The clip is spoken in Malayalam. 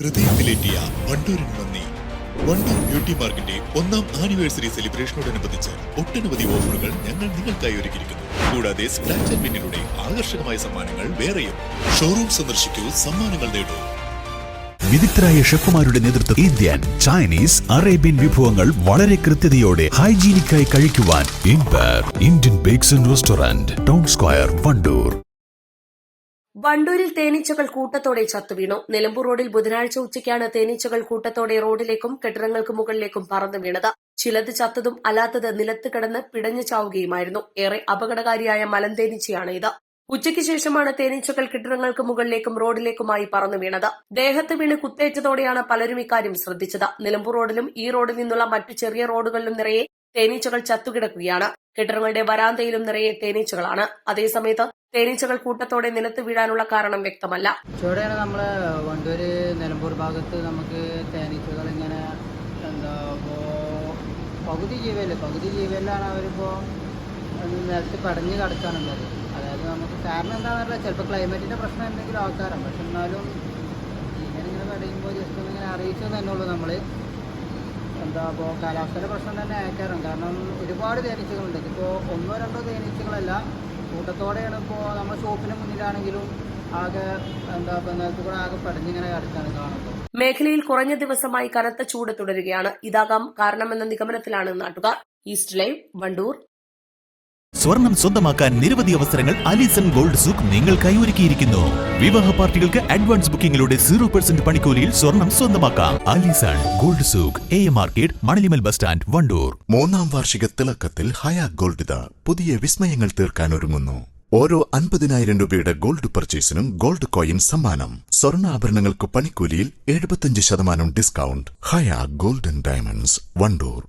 ഹൃദയത്തിലേറ്റിയ വണ്ടൂരിന് നന്ദി. വണ്ടൂർ ബ്യൂട്ടി മാർക്കിന്റെ 1ാം ആനിവേഴ്സറി സെലിബ്രേഷനോടനുബന്ധിച്ച് ഒട്ടനവധി ഓഫറുകൾ ഞങ്ങൾ നിങ്ങൾക്കായി ഒരുക്കിയിരിക്കുന്നു. കൂടാതെ സ്ക്രാച്ച് ആൻഡ് വിന്നിലൂടെ ആകർഷകമായ സമ്മാനങ്ങൾ വേറെയും. ഷോറൂം സന്ദർശിക്കൂ, സമ്മാനങ്ങൾ നേടൂ. വിദഗ്ധരായ ഷെഫുമാരുടെ നേതൃത്വം ഇന്ത്യൻ, ചൈനീസ്, അറേബ്യൻ വിഭവങ്ങൾ വളരെ കൃത്യതയോടെ ഹൈജീനിക്കായി കഴിക്കുവാൻ Indian bakes and restaurant, town square, Wandoor. വണ്ടൂരിൽ തേനീച്ചകൾ കൂട്ടത്തോടെ ചത്തുവീണു. നിലമ്പൂർ റോഡിൽ ബുധനാഴ്ച ഉച്ചയ്ക്കാണ് തേനീച്ചകൾ കൂട്ടത്തോടെ റോഡിലേക്കും കെട്ടിടങ്ങൾക്ക് മുകളിലേക്കും പറന്നു വീണത്. ചിലത് ചത്തതും അല്ലാത്തത് നിലത്ത് കിടന്ന് പിടഞ്ഞു ചാവുകയുമായിരുന്നു. ഏറെ അപകടകാരിയായ മലന്തേനീച്ചയാണ് ഇത്. ഉച്ചയ്ക്ക് ശേഷമാണ് തേനീച്ചകൾ കെട്ടിടങ്ങൾക്ക് മുകളിലേക്കും റോഡിലേക്കുമായി പറന്നു വീണത്. ദേഹത്ത് വീണ് കുത്തേറ്റതോടെയാണ് പലരും ഇക്കാര്യം ശ്രദ്ധിച്ചത്. നിലമ്പൂർ റോഡിലും ഈ റോഡിൽ നിന്നുള്ള മറ്റു ചെറിയ റോഡുകളിലും നിറയെ തേനീച്ചകൾ ചത്തുകിടക്കുകയാണ്. കെട്ടിടങ്ങളുടെ വരാന്തയിലും നിറയെ തേനീച്ചകളാണ്. അതേസമയത്ത് തേനീച്ചകൾ കൂട്ടത്തോടെ നിലത്ത് വീഴാനുള്ള കാരണം വ്യക്തമല്ല. ഇവിടെയാണ് നമ്മള് വണ്ടൂര് നിലമ്പൂർ ഭാഗത്ത് നമുക്ക് തേനീച്ചകൾ ഇങ്ങനെ പകുതി ജീവനിലാണ് അവരിപ്പോ നിലത്ത് പടഞ്ഞ് കിടക്കാനുള്ളത്. അതായത് നമുക്ക് കാരണം എന്താണെന്നറിയില്ല, ചിലപ്പോൾ ക്ലൈമറ്റിന്റെ പ്രശ്നം എന്തെങ്കിലും ആൾക്കാരാണ്. പക്ഷെ എന്നാലും ഇങ്ങനെ പടയുമ്പോൾ ജസ്റ്റ് ഒന്നിങ്ങനെ അറിയിച്ചു തന്നെ ഉള്ളൂ. നമ്മള് അപ്പോൾ കാലാവസ്ഥയുടെ പ്രശ്നം തന്നെ അയക്കാറുണ്ട്. കാരണം ഒരുപാട് തേനീച്ചകളുണ്ട്. ഇതിപ്പോൾ 1-2 തേനീച്ചകളല്ല, കൂട്ടത്തോടെയാണ്. ഇപ്പോൾ നമ്മൾ ഷോപ്പിന് മുന്നിലാണെങ്കിലും ആകെ നിലത്ത് കൂടെ ആകെ പടഞ്ഞിങ്ങനെ കിടക്കാണ് കാണുമ്പോൾ. മേഖലയിൽ കുറഞ്ഞ ദിവസമായി കനത്ത ചൂട് തുടരുകയാണ്. ഇതാകാം കാരണമെന്ന നിഗമനത്തിലാണ് നാട്ടുകാർ. East live, Wandoor. സ്വർണം സ്വന്തമാക്കാൻ നിരവധി അവസരങ്ങൾ അലിസൺ ഗോൾഡ് സൂക്ക് നിങ്ങൾക്കായി ഒരുക്കിയിരിക്കുന്നു. വിവാഹ പാർട്ടികൾക്ക് അഡ്വാൻസ് ബുക്കിംഗിലൂടെ 0% പണിക്കൂലിയിൽ സ്വർണം സ്വന്തമാക്കാം. Alison gold souk, AM market, Manalimal bus stand, Wandoor. 3ാം വാർഷിക തിളക്കത്തിൽ ഹയാ ഗോൾഡ് പുതിയ വിസ്മയങ്ങൾ തീർക്കാൻ ഒരുങ്ങുന്നു. ഓരോ 50,000 രൂപയുടെ ഗോൾഡ് പർച്ചേസിനും ഗോൾഡ് കോയിൻ സമ്മാനം. സ്വർണ്ണാഭരണങ്ങൾക്ക് പണിക്കൂലിയിൽ 75% ഡിസ്കൗണ്ട്. ഹയാ ഗോൾഡൻ ഡയമണ്ട്സ്, വണ്ടൂർ.